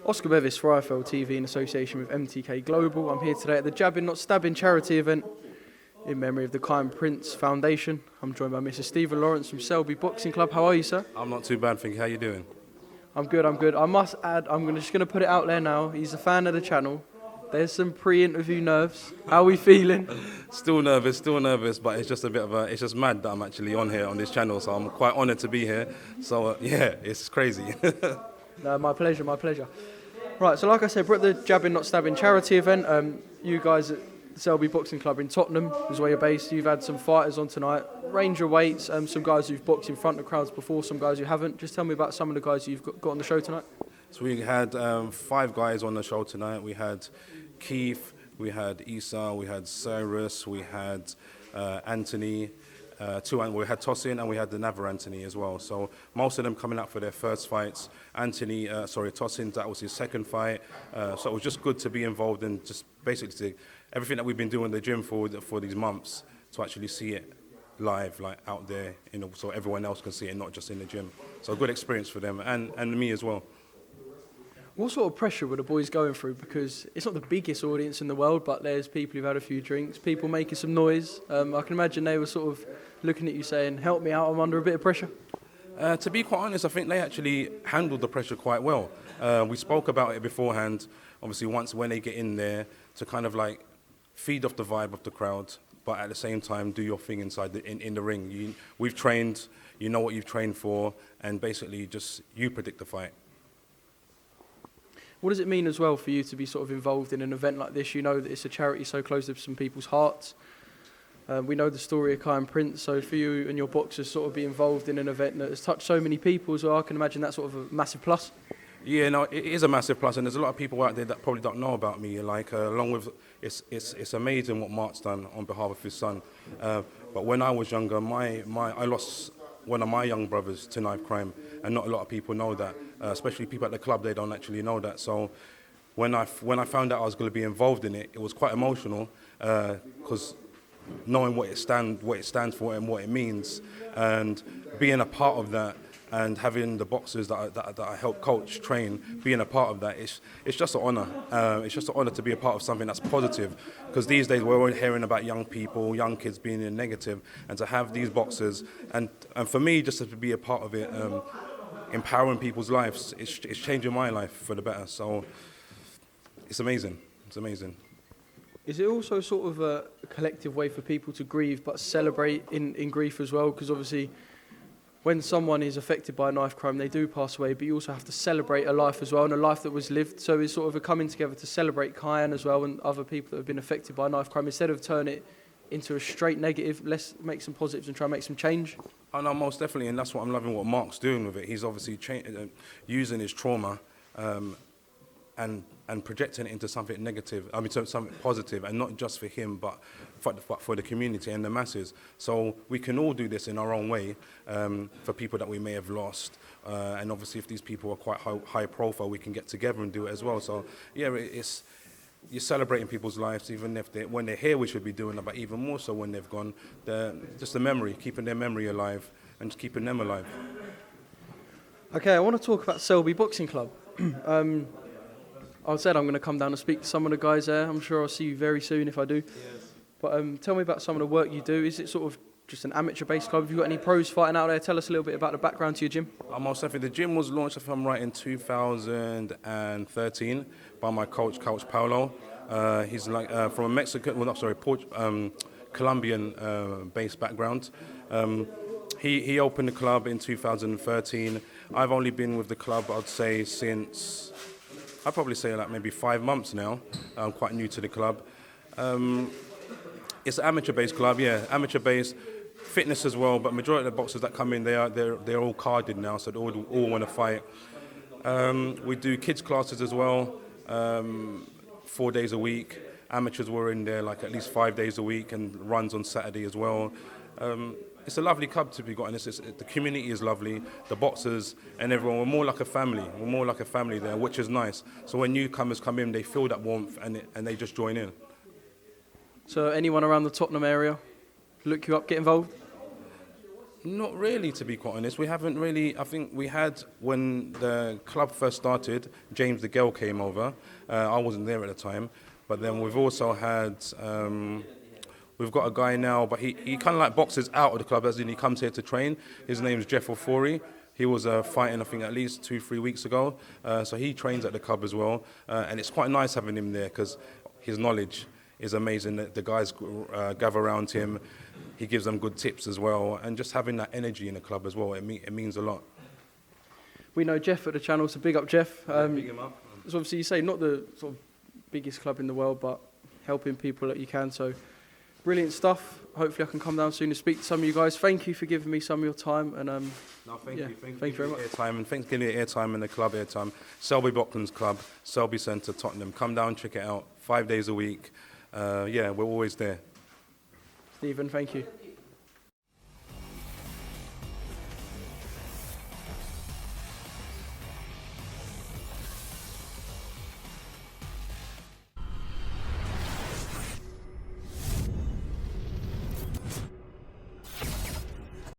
Oscar Bevis for IFL TV in association with MTK Global. I'm here today at the Jabbing Not Stabbing charity event in memory of the Kiyan Prince Foundation. I'm joined by Mr. Stephen Lawrence from Selby Boxing Club. How are you, sir? I'm not too bad, thank you. How you doing? I'm good. I must add, just going to put it out there now. He's a fan of the channel. There's some pre-interview nerves. How are we feeling? Still nervous, but it's just it's just mad that I'm actually on here on this channel, so I'm quite honoured to be here. So yeah, it's crazy. No, my pleasure. Right, so like I said, we're at the Jabbing Not Stabbing charity event. You guys at Selby Boxing Club in Tottenham is where you're based. You've had some fighters on tonight, range of weights, some guys who've boxed in front of crowds before, some guys who haven't. Just tell me about some of the guys you've got on the show tonight. So we had 5 guys on the show tonight. We had Keith, we had Issa, we had Cyrus, we had Anthony, we had Tosin, and we had the Navar Anthony as well. So most of them coming out for their first fights. Tosin, that was his second fight. So it was just good to be involved in just basically everything that we've been doing in the gym for these months, to actually see it live, like out there, so everyone else can see it, not just in the gym. So a good experience for them and me as well. What sort of pressure were the boys going through? Because it's not the biggest audience in the world, but there's people who've had a few drinks, people making some noise. I can imagine they were sort of looking at you saying, help me out, I'm under a bit of pressure. To be quite honest, I think they actually handled the pressure quite well. We spoke about it beforehand, obviously when they get in there, to kind of like feed off the vibe of the crowd, but at the same time do your thing inside in the ring. We've trained, you know what you've trained for, and basically just you predict the fight. What does it mean as well for you to be sort of involved in an event like this? You know that it's a charity so close to some people's hearts. We know the story of Kiyan Prince, so for you and your boxers sort of be involved in an event that has touched so many people as well, I can imagine that's sort of a massive plus. Yeah, no, it is a massive plus, and there's a lot of people out there that probably don't know about me. Like, along with, it's amazing what Mark's done on behalf of his son. But when I was younger, I lost one of my young brothers to knife crime, and not a lot of people know that. Especially people at the club, they don't actually know that. So when I found out I was going to be involved in it, it was quite emotional, because knowing what it stands for and what it means, and being a part of that, and having the boxers that I help coach, train, being a part of that, it's just an honour. It's just an honour to be a part of something that's positive, because these days we're all hearing about young people, young kids being in negative, and to have these boxers, and for me, just to be a part of it, empowering people's lives, it's changing my life for the better. So it's amazing. It's amazing. Is it also sort of a collective way for people to grieve but celebrate in grief as well? Because obviously when someone is affected by a knife crime, they do pass away, but you also have to celebrate a life as well, and a life that was lived. So it's sort of a coming together to celebrate Kiyan as well and other people that have been affected by a knife crime. Instead of turn it into a straight negative, let's make some positives and try and make some change. Oh no, most definitely, and that's what I'm loving what Mark's doing with it. He's obviously using his trauma and projecting it into something negative, so something positive, and not just for him, but for the community and the masses. So we can all do this in our own way, for people that we may have lost, and obviously if these people are quite high profile, we can get together and do it as well. So yeah, you're celebrating people's lives, even if when they're here, we should be doing it, but even more so when they've gone. Just the memory, keeping their memory alive, and just keeping them alive. Okay, I want to talk about Selby Boxing Club. I said I'm going to come down and speak to some of the guys there. I'm sure I'll see you very soon if I do. Yes. But tell me about some of the work you do. Is it sort of just an amateur-based club? Have you got any pros fighting out there? Tell us a little bit about the background to your gym. Most definitely. The gym was launched, if I'm right, in 2013 by my coach Paulo. He's like from a Mexican, Colombian-based background. He opened the club in 2013. I've only been with the club, I'd say, since, I'd probably say like maybe 5 months now. I'm quite new to the club. It's an amateur-based club, yeah, amateur-based, fitness as well, but majority of the boxers that come in, they're all carded now, so they all want to fight. We do kids classes as well, 4 days a week. Amateurs were in there like at least 5 days a week, and runs on Saturday as well. It's a lovely club to be got, and the community is lovely. The boxers and everyone, we're more like a family. We're more like a family there, which is nice. So when newcomers come in, they feel that warmth and they just join in. So anyone around the Tottenham area, look you up, get involved? Not really, to be quite honest. We haven't really. I think we had, when the club first started, James the Girl came over. I wasn't there at the time, but then we've also had. We've got a guy now, but he kind of like boxes out of the club, as in he comes here to train. His name's Jeff Ofori. He was fighting, I think, at least 2-3 weeks ago. So he trains at the club as well. And it's quite nice having him there because his knowledge is amazing. The guys gather around him. He gives them good tips as well. And just having that energy in the club as well, it means a lot. We know Jeff at the channel, so big up Jeff. Big him up. So obviously you say not the sort of biggest club in the world, but helping people that you can. So brilliant stuff. Hopefully I can come down soon to speak to some of you guys. Thank you for giving me some of your time. And No, thank you. Thank you very much. Airtime, and thanks for giving me airtime and the club airtime. Selby Boxing Club, Selby Centre, Tottenham. Come down, check it out. 5 days a week. We're always there. Stephen, thank you.